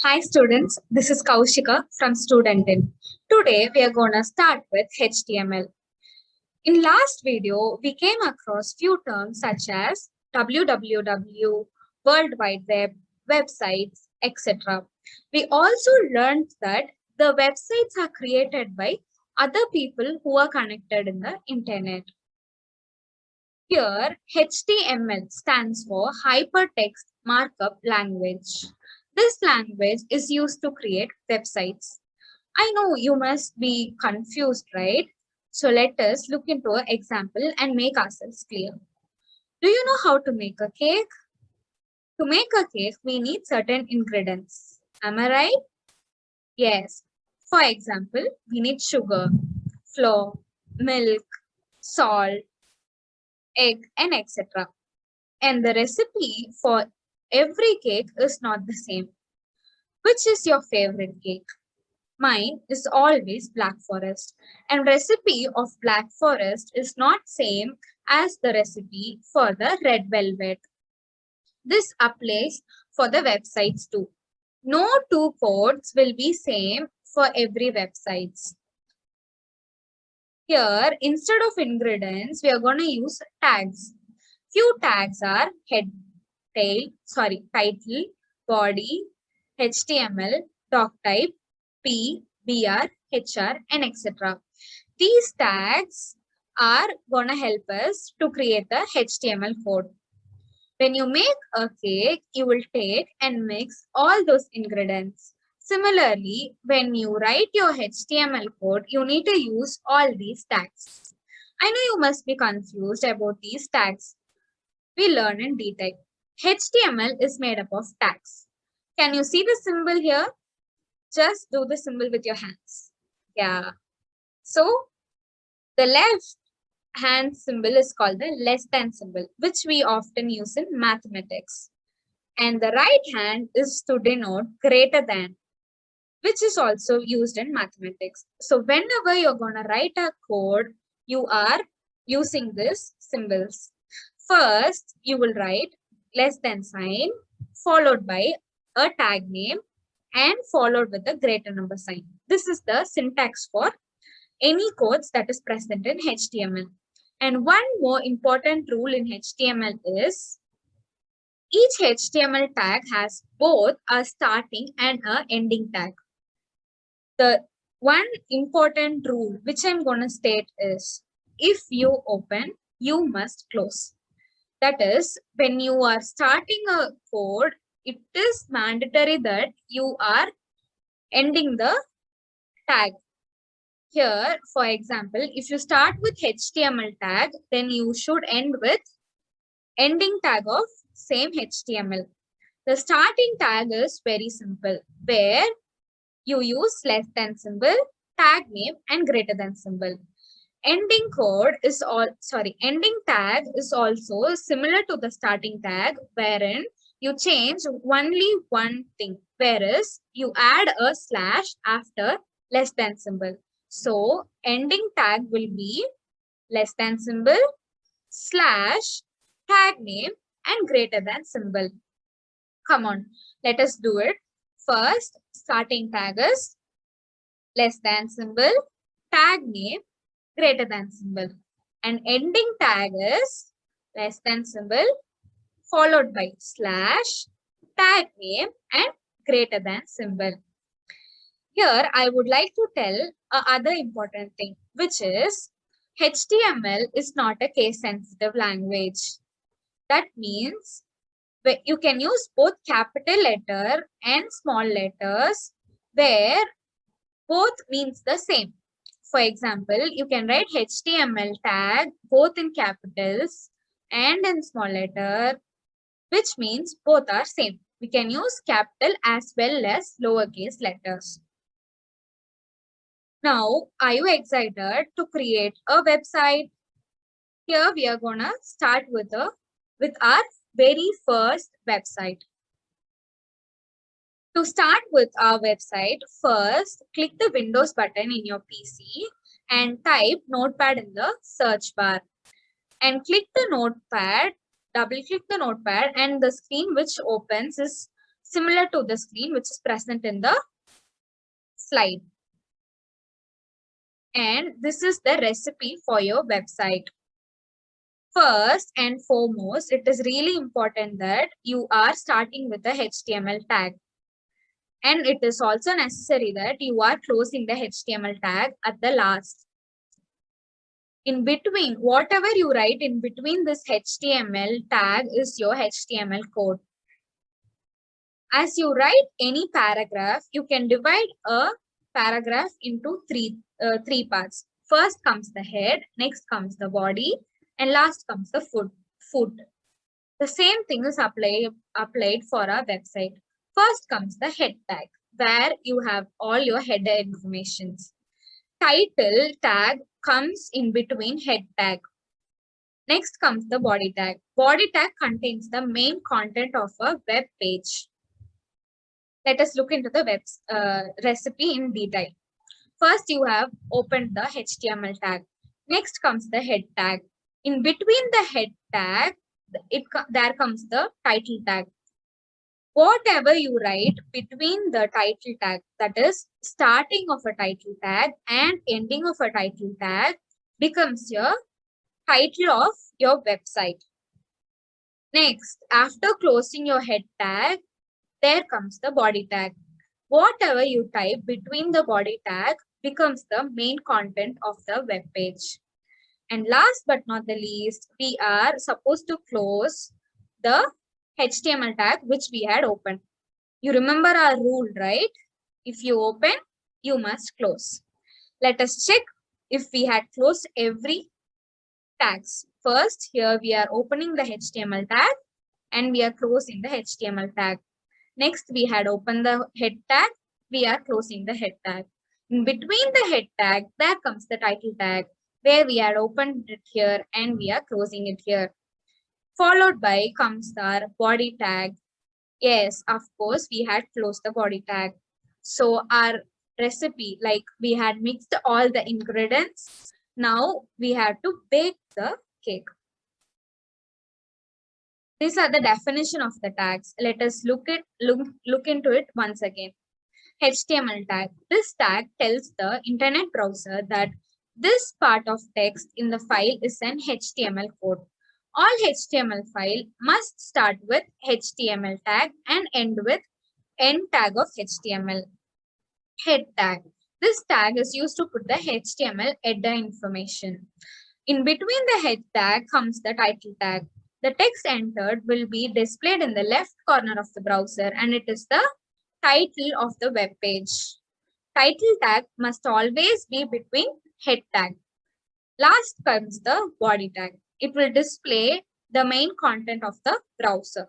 Hi students, this is Kaushika from Studentin. Today we are going to start with HTML. In last video, we came across few terms such as www, World Wide Web, websites, etc. We also learned that the websites are created by other people who are connected in the internet. Here, HTML stands for Hypertext Markup Language. This language is used to create websites. I know you must be confused, right? So let us look into an example and make ourselves clear. Do you know how to make a cake? To make a cake, we need certain ingredients. Am I right? Yes. For example, we need sugar, flour, milk, salt, egg, and etc. And the recipe for every cake is not the same. Which is your favorite cake? Mine is always Black Forest. And recipe of Black Forest is not same as the recipe for the red velvet. This applies for the websites too. No two codes will be same for every websites. Here, instead of ingredients, we are going to use tags. Few tags are title, body, HTML, doc type, P, BR, HR, and etc. These tags are gonna help us to create the HTML code. When you make a cake, you will take and mix all those ingredients. Similarly, when you write your HTML code, you need to use all these tags. I know you must be confused about these tags. We learn in detail. HTML is made up of tags. Can you see the symbol here? Just do the symbol with your hands. Yeah. So the left hand symbol is called the less than symbol, which we often use in mathematics. And the right hand is to denote greater than, which is also used in mathematics. So whenever you're going to write a code, you are using these symbols. First, you will write less than sign, followed by a tag name, and followed with a greater number sign. This is the syntax for any codes that is present in HTML. And one more important rule in HTML is each HTML tag has both a starting and a ending tag. The one important rule which I'm going to state is if you open, you must close. That is, when you are starting a code, it is mandatory that you are ending the tag. Here, for example, if you start with HTML tag, then you should end with ending tag of same HTML. The starting tag is very simple, where you use less than symbol, tag name, and greater than symbol. Ending tag is also similar to the starting tag, wherein you change only one thing, whereas you add a slash after less than symbol. So ending tag will be less than symbol, slash, tag name, and greater than symbol. Come on, let us do it. First, starting tag is less than symbol, tag name, greater than symbol. And ending tag is less than symbol, followed by slash, tag name, and greater than symbol. Here, I would like to tell another important thing, which is HTML is not a case-sensitive language. That means you can use both capital letter and small letters where both means the same. For example, you can write HTML tag both in capitals and in small letter, which means both are same. We can use capital as well as lowercase letters. Now, are you excited to create a website? Here we are gonna start with our very first website. To start with our website, first click the Windows button in your PC and type Notepad in the search bar. And click the Notepad, double click the Notepad, and the screen which opens is similar to the screen which is present in the slide. And this is the recipe for your website. First and foremost, it is really important that you are starting with a HTML tag. And it is also necessary that you are closing the HTML tag at the last. In between, whatever you write in between this HTML tag is your HTML code. As you write any paragraph, you can divide a paragraph into three parts. First comes the head, next comes the body, and last comes the foot. The same thing is applied for our website. First comes the head tag, where you have all your header informations. Title tag comes in between head tag. Next comes the body tag. Body tag contains the main content of a web page. Let us look into the recipe in detail. First, you have opened the HTML tag. Next comes the head tag. In between the head tag, there comes the title tag. Whatever you write between the title tag, that is starting of a title tag and ending of a title tag, becomes your title of your website. Next, after closing your head tag, there comes the body tag. Whatever you type between the body tag becomes the main content of the web page. And last but not the least, we are supposed to close the HTML tag which we had opened. You remember our rule, right? If you open, you must close. Let us check if we had closed every tags. First, here we are opening the HTML tag and we are closing the HTML tag. Next, we had opened the head tag. We are closing the head tag. In between the head tag, there comes the title tag, where we had opened it here and we are closing it here. Followed by comes our body tag. Yes, of course, we had closed the body tag. So our recipe, like we had mixed all the ingredients. Now we have to bake the cake. These are the definition of the tags. Let us look into it once again. HTML tag. This tag tells the internet browser that this part of text in the file is an HTML code. All HTML file must start with HTML tag and end with end tag of HTML. Head tag. This tag is used to put the HTML header information. In between the head tag comes the title tag. The text entered will be displayed in the left corner of the browser and it is the title of the web page. Title tag must always be between head tag. Last comes the body tag. It will display the main content of the browser.